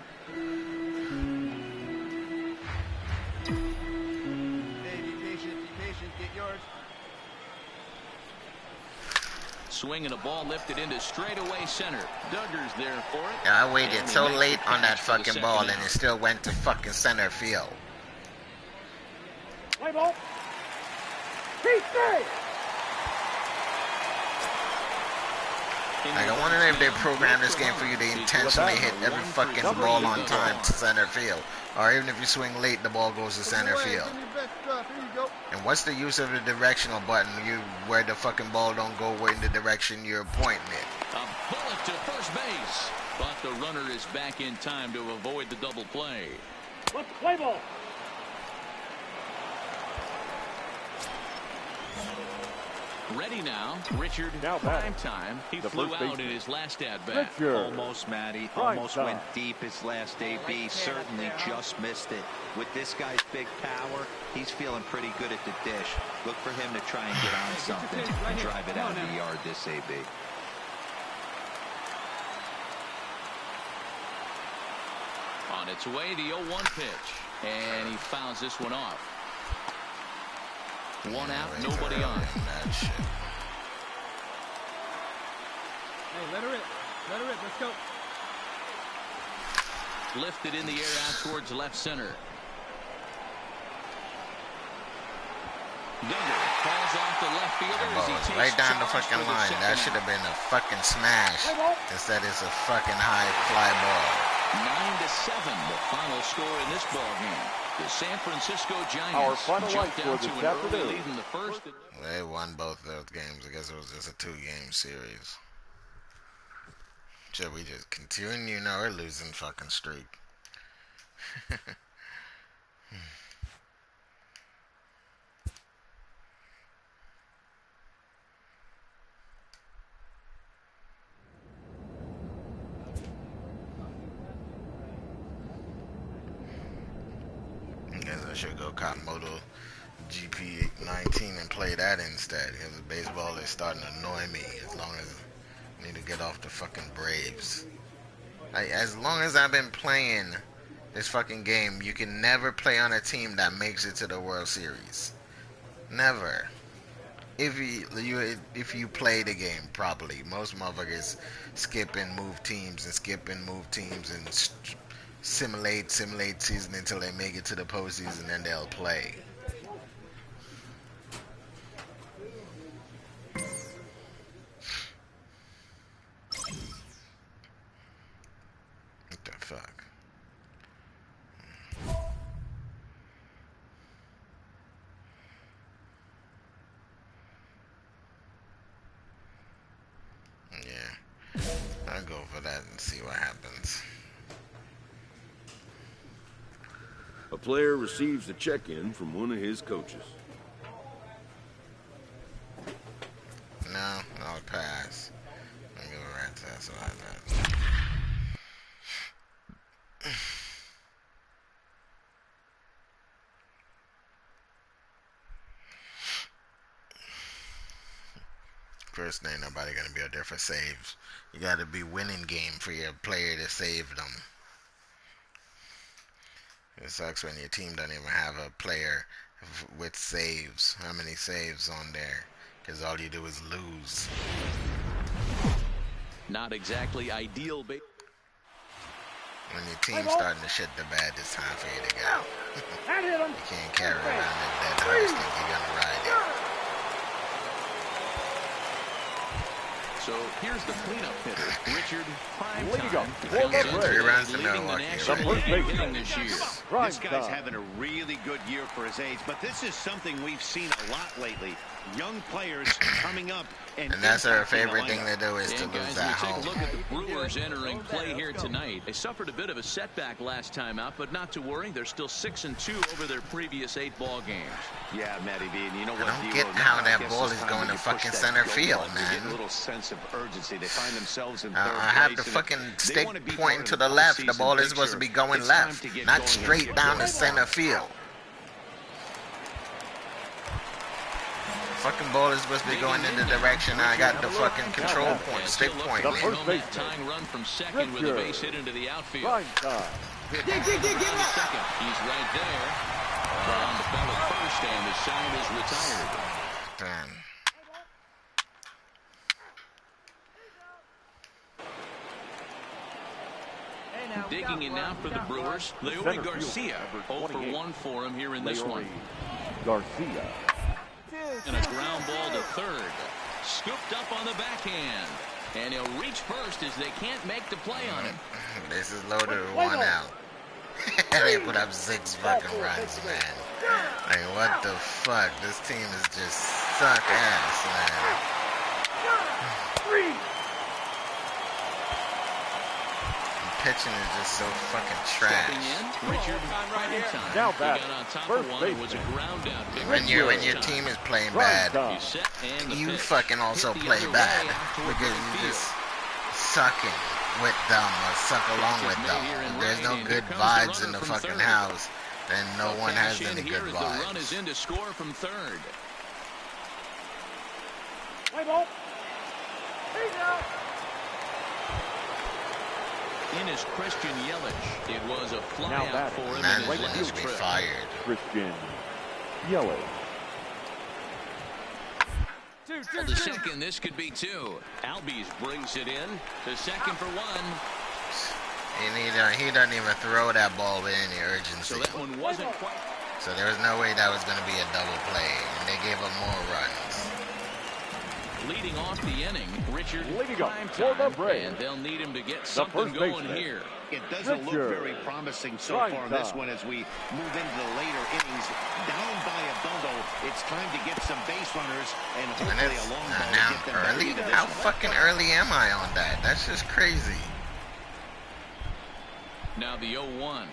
S6: Hey, be patient, get yours.
S2: Swinging a ball lifted into straightaway center. Duggar's there for it.
S1: Yeah, I waited
S2: And he
S1: so
S2: makes
S1: late
S2: the
S1: on that
S2: catch for the
S1: fucking
S2: second
S1: ball and
S2: out.
S1: it still went to fucking center field.
S4: Play ball.
S1: Like, I wonder if they programmed this game for you to intentionally hit every fucking ball on time to center field. Or even if you swing late, the ball goes to center field.
S6: Give me your best stuff. Here you go.
S1: And what's the use of the directional button where the fucking ball don't go in the direction you're pointing it?
S2: A bullet to first base. But the runner is back in time to avoid the double play.
S4: Let's play ball.
S2: Ready now, Richard
S4: Now batting.
S2: Primetime. He
S4: The
S2: flew
S4: first
S2: out in
S4: baseman.
S2: his last at-bat.
S4: Richard.
S5: Almost, Matty.
S4: Prime
S5: Almost
S4: time.
S5: went deep his last AB. Certainly just missed it. With this guy's big power, he's feeling pretty good at the dish. Look for him to try and get on something and drive it out of the yard this AB.
S2: On its way, the 0-1 pitch. And he fouls this one off. One out, nobody on.
S1: That shit.
S6: Hey, let her rip. Let her rip. Let's go.
S2: Lifted in the air out towards left center. Duggar falls off the left fielder as he
S1: Ball
S2: takes
S1: right down the
S2: charge
S1: fucking
S2: for the
S1: line. That
S2: second
S1: should have
S2: out.
S1: been a fucking smash. Instead, it's a fucking high fly ball.
S2: 9-7, the final score in this ball game. The San Francisco
S4: Our
S2: Giants
S4: final
S2: jumped
S4: line
S2: out
S4: score
S2: to
S4: this
S2: an early
S4: afternoon.
S2: lead in the first.
S1: They won both those games. I guess it was just a 2-game series. Should we just continue? No, we're losing fucking streak. I guess I should go Katamoto GP19 and play that instead. Because baseball is starting to annoy me. As long as I need to get off the fucking Braves. As long as I've been playing this fucking game, you can never play on a team that makes it to the World Series. Never. If you play the game properly, most motherfuckers skip and move teams and simulate season until they make it to the postseason, and they'll play. What the fuck? that and see what happens.
S7: A player receives a check-in from one of his coaches.
S1: No pass. I'll give it right to that. So like that. First, ain't nobody gonna be out there for saves. You gotta be winning game for your player to save them. It sucks when your team doesn't even have a player with saves. How many saves on there? Because all you do is lose.
S2: Not exactly ideal.
S1: When your team's starting to shit the bed, it's time for you to go. You can't carry around that horse think you're gonna ride it.
S2: So here's the cleanup hitter, Richard
S4: Way to go.
S2: Primetime.
S1: Give him 3 runs to
S2: Leading the
S1: Milwaukee.
S2: National
S4: Right.
S2: League hitting this year.
S3: This guy's having a really good year for his age, but this is something we've seen a lot lately. Young players coming up and
S1: that's our
S3: impacting the
S1: favorite thing
S3: lineup.
S1: to do is to
S2: And
S1: lose
S2: guys,
S1: at
S2: we take
S1: home.
S2: a look at the Brewers entering play here tonight. They suffered a bit of a setback last time out, but not to worry. They're still 6-2 over their previous 8 ball games.
S3: Yeah, Matty V, and you know
S1: I
S3: what?
S1: don't
S3: D-Lo,
S1: get
S3: now
S1: how
S3: I
S1: that
S3: guess
S1: ball
S3: it's
S1: is
S3: time
S1: going
S3: when
S1: to
S3: you push
S1: fucking
S3: that
S1: center
S3: go
S1: field,
S3: button, you get
S1: man.
S3: a little sense of urgency. They find themselves in third
S1: I have
S3: place,
S1: the
S3: and
S1: fucking
S3: they
S1: stick
S3: wanna be
S1: pointing
S3: part
S1: to
S3: of
S1: the left. The
S3: postseason
S1: ball is supposed to be
S3: picture.
S1: going
S3: It's time
S1: left,
S3: to get
S1: not
S3: going and
S1: straight
S3: get
S1: down
S3: going.
S1: the center field. Fucking ball is supposed to be going in the direction I got the fucking control point, stick point.
S2: The
S1: Man.
S2: first that tying run from second with a base hit into the outfield.
S4: Primetime.
S2: Second. He's right there. On the ball at first, and the side is retired.
S1: Damn.
S2: Digging in now for the Brewers, Leody Garcia. 0 for 1 for him here in this one.
S4: Garcia.
S2: And a ground ball to third. Scooped up on the backhand. And he'll reach first as they can't make the play on him.
S1: This is loaded with 1 out. They put up 6 fucking runs, man. Like, what the fuck? This team is just suck ass, man. Pitching is just so fucking
S2: Stepping
S1: trash.
S2: in, Richard Primetime.
S4: Now
S2: He
S4: back.
S2: got on top
S4: First
S2: of one. It was a
S4: baseman.
S2: ground out. Big
S1: When your
S2: time.
S1: team is playing bad,
S4: Primetime.
S2: He's set and the
S1: you
S2: pitch.
S1: fucking also
S2: Hit the
S1: play
S2: other
S1: bad
S2: way out toward
S1: because
S2: right
S1: you
S2: field.
S1: just sucking with them or suck along with them. If there's no good vibes in the fucking house, then no one has
S2: Cash in
S1: any
S2: here
S1: good
S2: as the run is
S1: vibes.
S2: in to score from third. In is Christian Yelich. It was a fly
S4: Now
S2: out
S4: back.
S2: for him
S1: Man
S2: in
S1: would
S2: his
S1: just
S2: last
S1: be
S2: trip.
S1: fired.
S4: Christian Yelich.
S2: The second, this could be 2. Albies brings it in. The second for 1.
S1: And he doesn't even throw that ball with any urgency.
S2: So that one wasn't quite.
S1: So there was no way that was going to be a double play. And they gave up more runs.
S2: Leading off the inning, Richard
S4: Leading up
S2: Primetime,
S4: for the Braves.
S2: and they'll need him to get something
S4: first
S2: going
S4: baseman.
S2: here.
S3: It doesn't look
S4: Richard
S3: very promising so far in this
S4: Primetime.
S3: one as we move into the later innings. Down by a bundle, it's time to get some base runners and
S1: And
S3: hopefully
S1: it's
S3: a long ball to
S1: now
S3: get them back
S1: early.
S3: into this
S1: How
S3: one.
S1: fucking early am I on that? That's just crazy.
S2: Now the 0-1.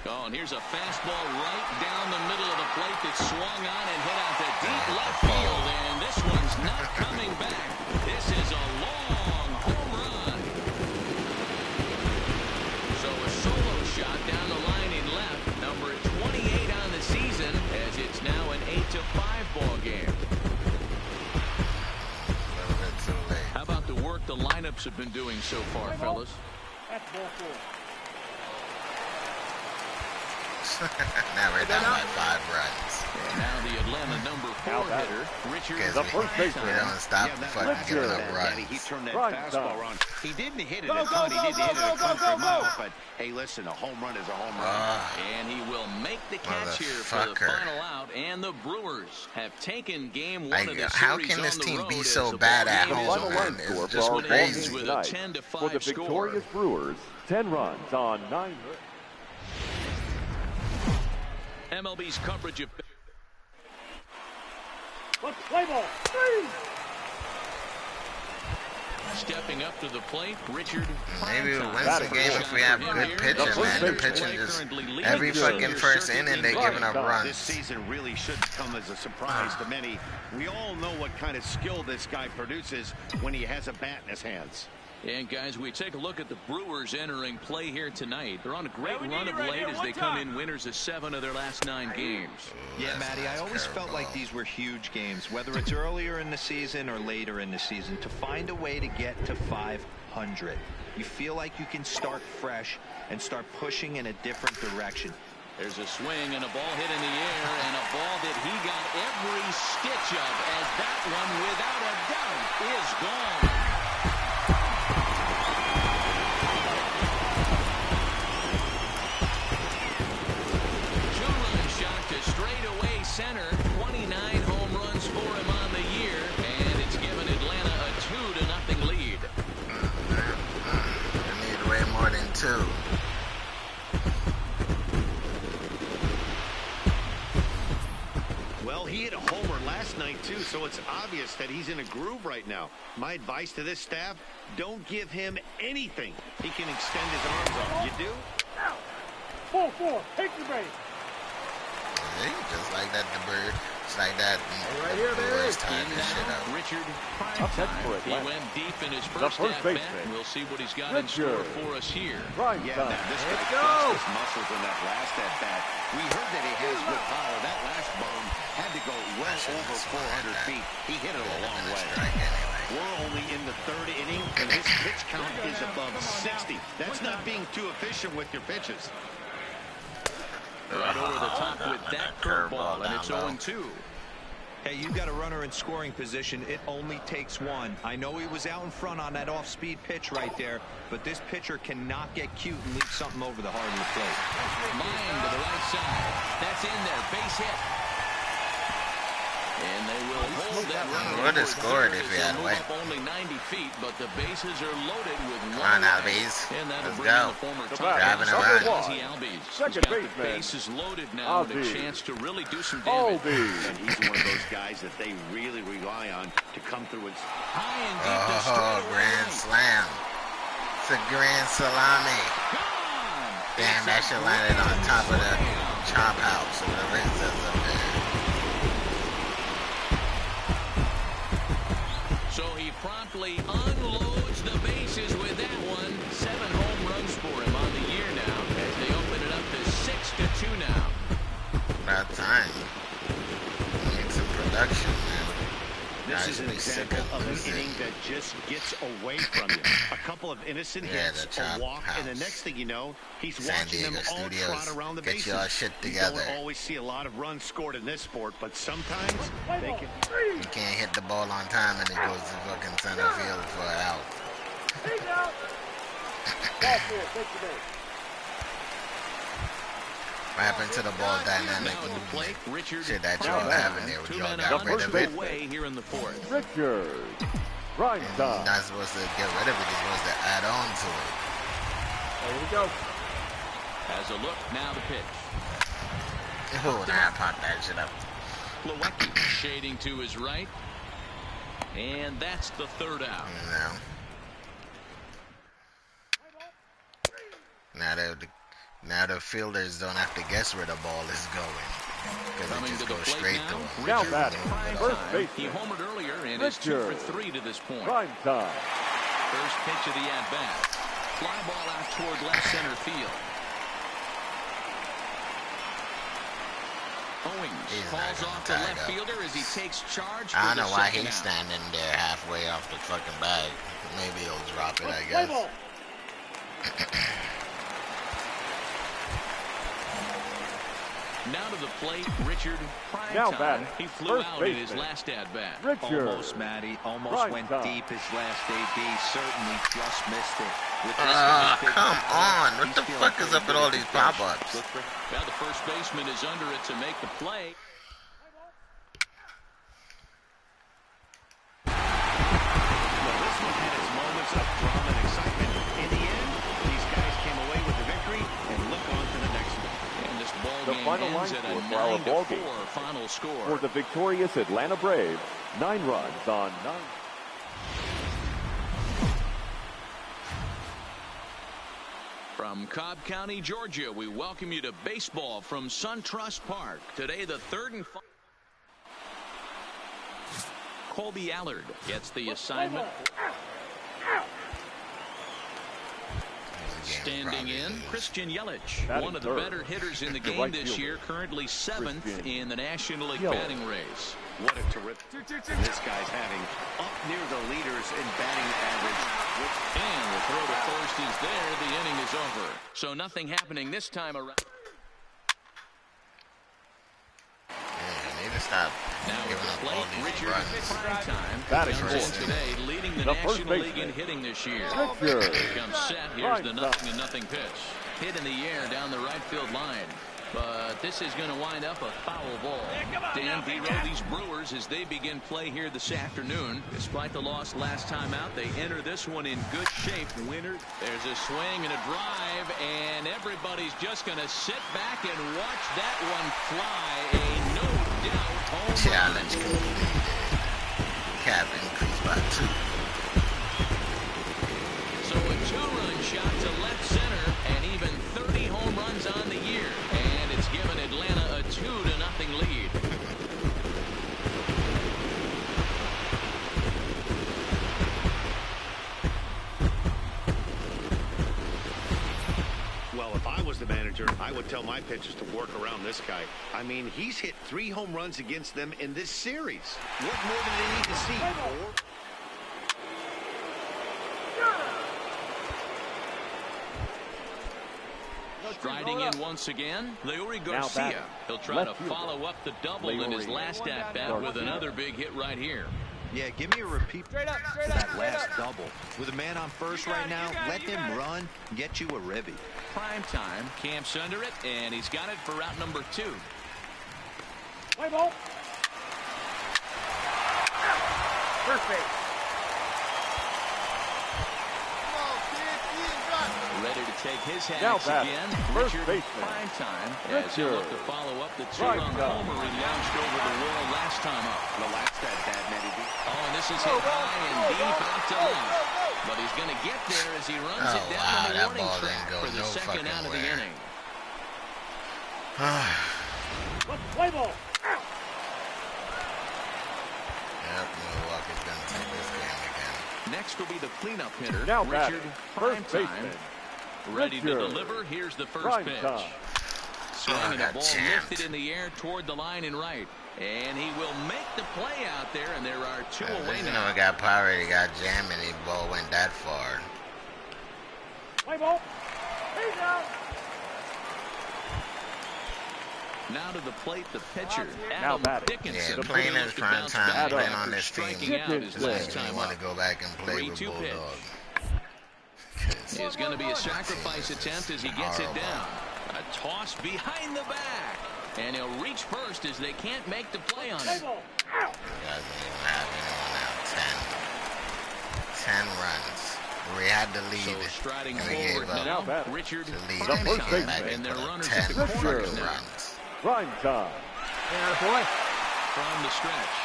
S2: Oh, and here's a fastball right down the middle of the plate that swung on and hit out to deep left field. And this one's not coming back. This is a long home run. So a solo shot down the line in left. Number 28 on the season as it's now an 8-5 ball game.
S1: A little bit too late.
S2: How about the work the lineups have been doing so far, fellas?
S1: Now we're down by 5 runs.
S2: And now the Atlanta number 4 hitter, Richard
S1: Because
S4: The first baseman.
S1: we don't stop
S3: Yeah, that-
S1: fucking giving up
S3: Daddy,
S1: runs.
S3: he turned that
S4: Right
S3: fastball
S4: side.
S3: around. He didn't hit it a ton. He didn't hit it a country mile. But hey, listen, a home run is a home run.
S2: And he will make the catch here for the
S1: Motherfucker.
S2: final out. And the Brewers have taken game 1
S1: Like,
S2: of the
S1: how
S2: series
S1: can this
S2: on the
S1: team
S2: road
S1: be
S2: as
S1: so
S2: the
S1: bad
S2: ball
S1: at
S2: game
S4: The
S2: is
S1: home,
S4: final
S2: over.
S1: man?
S4: run
S1: It's
S4: score for
S1: just
S4: our
S2: One
S4: ball
S2: ends
S1: crazy.
S4: game
S2: with a
S4: tonight.
S2: 10-5
S4: For the
S2: score.
S4: victorious Brewers, 10 runs on 9 hits.
S2: MLB's coverage of stepping up to the plate, Richard.
S1: Maybe we'll win the game if we have good pitching, man. The pitching just every fucking first inning they're giving up
S3: This
S1: runs.
S3: season really shouldn't come as a surprise to many. We all know what kind of skill this guy produces when he has a bat in his hands.
S2: And guys, we take a look at the Brewers entering play here tonight. They're on a great run of late as they come in winners of 7 of their last 9 games.
S5: Yeah, Matty, I always felt like these were huge games, whether it's earlier in the season or later in the season, to find a way to get to 500. You feel like you can start fresh and start pushing in a different direction.
S2: There's a swing and a ball hit in the air, and a ball that he got every stitch of, as that one, without a doubt, is gone. Straightaway center, 29 home runs for him on the year, and it's given Atlanta a 2-0 lead.
S1: I need way more than 2.
S3: Well, he hit a homer last night, too, so it's obvious that he's in a groove right now. My advice to this staff, don't give him anything he can extend his arms on. You do?
S6: 4-4. Take the base.
S1: Just like that, the bird. Just like that.
S6: Right here,
S1: Brewers
S6: baby.
S1: tied this shit up.
S2: Richard
S4: Up next for
S2: Primetime. He
S4: Atlanta.
S2: went deep in his
S4: The
S2: first
S4: first
S2: at-bat,
S4: baseman,
S2: and we'll see what he's got in store
S4: Richard
S2: for us here.
S4: Prime
S3: Yeah,
S4: time.
S3: now this guy
S6: Let's
S3: flexed
S6: go.
S3: his muscles in that last at-bat. We heard that he has good power. That last bomb had to go well over 400 feet. He hit it a long way. We're only in the 3rd inning, and his pitch count is above 60. That's not being too efficient with your pitches.
S2: Right over the top with that curveball, and it's 0-2.
S5: Hey, you've got a runner in scoring position. It only takes one. I know he was out in front on that off-speed pitch right there, but this pitcher cannot get cute and leave something over the heart of the plate.
S2: Line to the right side. That's in there. Base hit. And they will hold that runner.
S1: Would have scored if he had
S2: Move
S1: went.
S2: up only 90 feet, but the bases are loaded with
S1: Come
S2: one
S1: on,
S2: out.
S1: Albies.
S2: And that'll
S1: Let's
S2: bring
S1: go.
S2: in the former
S4: The
S2: top
S4: batter,
S1: Driving
S2: baseman,
S1: around.
S2: Ozzie Albies.
S4: Second
S2: He's got the
S4: baseman,
S2: bases loaded now with a
S4: Albies.
S2: chance to really do some damage.
S4: Albies.
S3: And he's one of those guys that they really rely on to come through and
S2: High and deep to
S1: Oh,
S2: straightaway
S1: grand
S2: right.
S1: slam. It's a grand salami.
S2: Gone.
S1: Damn, that shit landed on top of the chop house or whatever it says up there.
S2: So he promptly unloads the bases with that one. 7 home runs for him on the year now as they open it up to 6-2 now.
S1: About time. Need some production, man.
S3: This
S1: Guys
S3: is an
S1: be sick
S3: example of an
S1: losing.
S3: inning that just gets away from you. A couple of innocent
S1: Yeah,
S3: hits,
S1: the chop
S3: a walk, and the
S1: house.
S3: next thing you know, he's
S1: San
S3: watching them
S1: Diego
S3: all
S1: Studios.
S3: trot around the
S1: Get
S3: bases.
S1: your shit
S3: You
S1: together.
S3: don't always see a lot of runs scored in this sport, but sometimes they can.
S1: You can't hit the ball on time and it goes to fucking center field for an out.
S6: Take out. Ball 4. Take the base.
S1: What happened to the ball dynamic
S2: Now at the plate,
S1: movement?
S2: Richard
S1: Shit that y'all have in there.
S2: 2
S1: Y'all
S2: men
S1: got
S2: on,
S1: rid of it.
S2: away here in the 4th.
S4: Richard Prime
S1: You're
S4: time.
S1: not supposed to get rid of it. You're supposed to add on to it.
S6: There we go.
S2: As a look, now the pitch.
S1: Oh, now I popped that shit up.
S2: Plawecki shading to his right. And that's the 3rd out.
S1: Now the fielders don't have to guess where the ball is going. Because
S2: Coming
S1: it
S2: to
S1: just
S2: the
S1: goes
S2: plate
S1: straight
S2: now,
S1: to him.
S4: Now
S2: Richard
S4: batting,
S2: Primetime.
S4: first baseman.
S2: He homered earlier and is 2 for
S4: Richard
S2: 3 to this point.
S4: Prime time.
S2: First pitch of the at-bat. Fly ball out toward left center field. Owings
S1: He's not
S2: falls
S1: gonna
S2: off the
S1: tag
S2: left
S1: up.
S2: fielder as he takes charge.
S1: I
S2: for
S1: don't
S2: the
S1: know why
S2: second
S1: he's
S2: out.
S1: standing there halfway off the fucking bag. Maybe he'll drop it, I
S6: Play
S1: guess.
S6: ball.
S2: Now to the plate, Richard
S4: Now
S2: Primetime.
S4: batting,
S2: He flew
S4: first
S2: out in his
S4: baseman.
S2: last at-bat.
S4: Richard
S5: Almost, Matty. Almost
S4: Prime
S5: went
S4: time.
S5: deep his last AB. Certainly just missed it. With this kind of big
S1: Come
S5: power,
S1: on. What
S5: he's
S1: the
S5: feeling
S1: fuck is
S5: pretty
S1: up with
S5: good
S1: all
S5: at
S1: these
S5: his bench.
S1: pop-ups?
S5: Look for
S2: Now the first baseman is under it to make the play.
S3: Well, this one had its moments of drama and excitement. In the end, these guys came away with the victory and look on to the next one.
S2: And this ball
S4: The
S2: game
S4: final
S2: ends
S4: line
S2: at a
S4: score for our ball game.
S2: 9-4 final score.
S4: For the victorious Atlanta Braves, 9 runs on 9.
S2: From Cobb County, Georgia, we welcome you to baseball from SunTrust Park. Today, the third and final. Colby Allard gets the assignment. Standing in, Christian Yelich, one of the better hitters in the game this year, currently 7th in the National League batting race.
S3: What a terrific. This guy's having up near the leaders in batting average.
S2: And the throw to first is there. The inning is over. So nothing happening this time around.
S1: Yeah, need to stop.
S2: Now with the
S1: all
S2: plate,
S1: these
S2: Richard
S1: runs.
S2: Primetime
S1: Batting
S2: comes in
S1: first.
S2: today, leading the
S4: first
S2: National League
S4: baseman.
S2: in hitting this year.
S4: Richard.
S2: Here comes set. Here's the 0-0 pitch. Hit in the air down the right field line. But this is going to wind up a foul ball. Dan Biro, these Brewers, as they begin play here this afternoon. Despite the loss last time out, they enter this one in good shape. Winner. There's a swing and a drive, and everybody's just going to sit back and watch that one fly. A no-doubt home run.
S1: Challenge completed. Cap increased by 2.
S2: So a 2-run shot to left center, and even 30 home runs on the year. And it's given Atlanta a 2-0 lead.
S3: Well, if I was the manager, I would tell my pitchers to work around this guy. I mean, he's hit 3 home runs against them in this series. What more do they need to see?
S2: Striding in once again, Leury Garcia. He'll try to follow up the double in his last at-bat with another big hit right here.
S5: Yeah, give me a repeat for that last double. With a man on first right now, let him run, get you a ribby.
S2: Prime time, camps under it, and he's got it for route number 2.
S6: Play ball. First base.
S2: Ready to take his
S4: Now
S2: hacks
S4: batting,
S2: again.
S4: first
S2: Richard
S4: baseman.
S2: Prime time as he'll look to follow up the 2-run homer he launched over the wall last time up.
S3: Relax that bad, Matty B.
S2: Oh, and this is hit high and deep out to left. But he's going to get there as he runs it down on the
S1: that
S2: warning
S1: ball
S2: track
S1: didn't go
S2: for the
S1: no
S2: second
S1: fucking
S2: out of the
S1: where.
S2: inning.
S6: Play ball.
S1: Yep, Milwaukee's going to take this game again.
S2: Next will be the cleanup hitter,
S4: Now
S2: Richard
S4: batting,
S2: Prime
S4: first
S2: time.
S4: baseman.
S2: Ready to
S4: Richard
S2: deliver. Here's the first
S4: Prime
S2: pitch.
S4: time.
S2: Swinging the
S1: got
S2: ball
S1: jammed.
S2: lifted in the air toward the line and right. And he will make the play out there, and there are 2 away
S1: You know,
S2: now.
S1: it got power, it got jammed, and the ball went that far.
S6: Play ball. He's out.
S2: Now to the plate, the pitcher,
S4: Now
S2: Adam
S4: batting.
S2: Dickinson.
S1: Yeah, playing
S2: Pretty
S1: his
S2: much to
S1: prime
S2: bounce
S1: time,
S2: back
S1: playing
S2: after
S1: on this team.
S2: striking out his
S1: Just
S2: last
S1: makes me
S2: time
S1: want
S2: up.
S1: to go back and play with
S2: 3-2 pitch.
S1: Bulldog.
S2: Is going to be a sacrifice attempt as he gets it down. A toss behind the back. And he'll reach first as they can't make the play on
S6: Play
S2: it.
S6: ball.
S1: You guys don't even have anyone now. 10 runs. We had the lead.
S2: So striding
S1: and we gave
S2: forward
S1: up
S2: now,
S4: batting.
S2: Richard
S1: the lead.
S2: Prime
S4: first
S2: time,
S4: baseman.
S2: and their runners
S1: 10
S2: at the corners
S1: fucking
S2: now.
S1: runs.
S4: Prime time.
S6: Yeah, boy.
S2: From the stretch.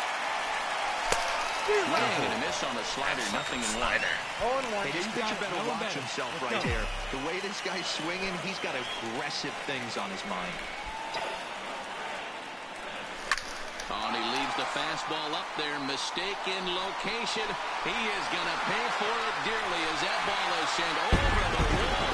S2: Swing and a miss on the slider, nothing in one.
S5: Hey, this pitcher better watch himself right there. The way this guy's swinging, he's got aggressive things on his mind.
S2: Oh, and he leaves the fastball up there. Mistaken location. He is going to pay for it dearly as that ball is sent over the wall.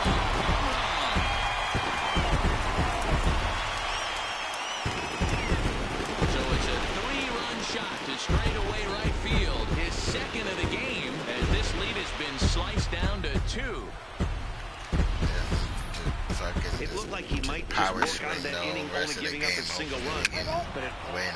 S2: So it's a 3-run shot to straightaway right field. His second of the game as this lead has been sliced down to 2.
S3: It looked like he might just
S1: Power
S3: work
S1: swing,
S3: out of that
S1: though.
S3: inning,
S1: Rest
S3: only
S1: of the
S3: giving up
S1: game,
S3: a single run.
S1: hopefully we can
S3: But it
S1: win.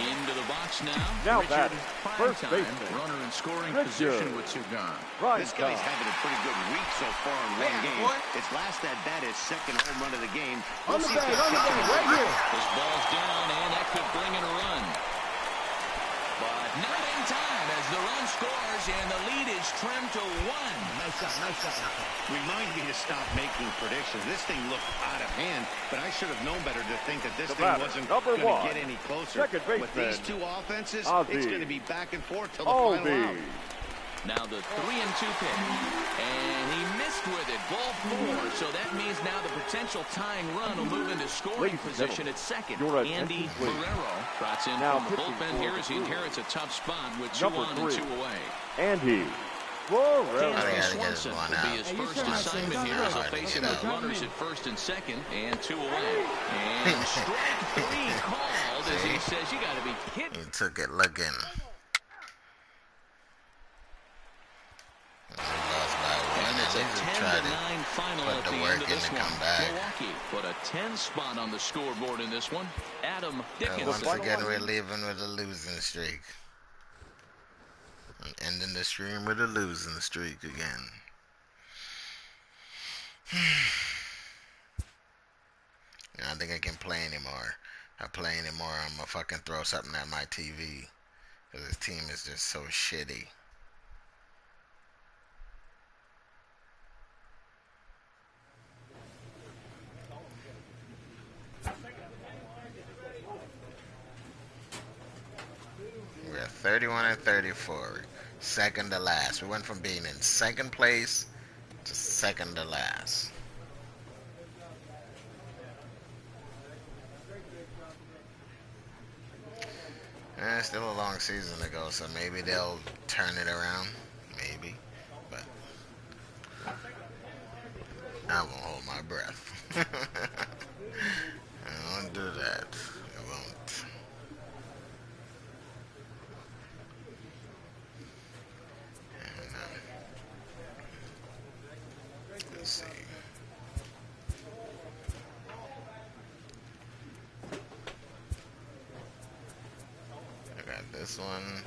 S2: Into the box now.
S4: Now
S2: Richard
S4: batting,
S2: Prime
S4: first
S2: time.
S4: baseman.
S2: Runner in scoring
S4: Richard.
S2: position with 2 gone.
S4: Prime
S3: This guy's
S4: time.
S3: having a pretty good week so far in one game. His last at bat is second home run of the game.
S6: On the bag, right here.
S2: This ball's down, and that could bring in a run.
S5: But
S2: Not in time as the run scores and the lead is trimmed to 1.
S6: Nice shot, nice shot.
S3: Remind me to stop making predictions. This thing looked out of hand, but I should have known better to think that this thing wasn't going to get any closer. With these two offenses, it's going to be back and forth till the final out.
S2: Now the 3-2 pitch, and he missed with it. Ball 4, so that means now the potential tying run will move into scoring position at second. Andy Barrero trots in from the bullpen here as he inherits a tough spot with 2 on and 2 away.
S4: Andy Barrero.
S2: Dansby Swanson will be his first assignment here as he'll face him with runners at first and second and 2 away. And strike 3 called as he says, you got to be kidding.
S1: He took it looking.
S2: And it's a 10-9 final at the end of this one. Milwaukee put a 10 spot on the scoreboard in this one. Adam Dickinson.
S1: Once again, we're leaving with a losing streak. And ending the stream with a losing streak again. I don't think I can play anymore. If I play anymore, I'm gonna fucking throw something at my TV. Because this team is just so shitty. We're 31 and 34, second to last. We went from being in second place to second to last. Still a long season to go, so maybe they'll turn it around. Maybe, but I won't hold my breath. I won't do that. I won't. Let's see. I got this one.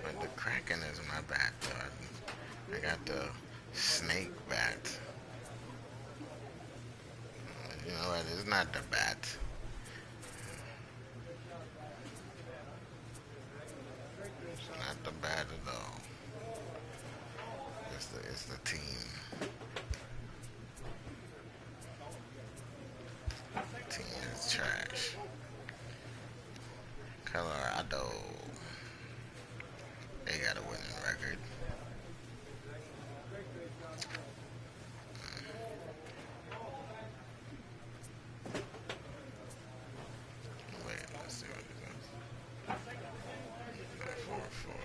S1: But the Kraken is my bat, though. I got the snake bat. You know what? It's not the bat. It's not the bat at all. It's the team. The team is trash. Colorado. They got a winning record. Wait, let's see what it is. 4-4.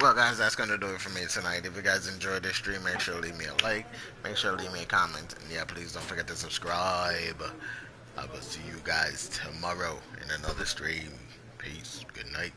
S1: Well, guys, that's going to do it for me tonight. If you guys enjoyed this stream, make sure to leave me a like. Make sure to leave me a comment. And yeah, please don't forget to subscribe. I will see you guys tomorrow in another stream. Peace. Good night.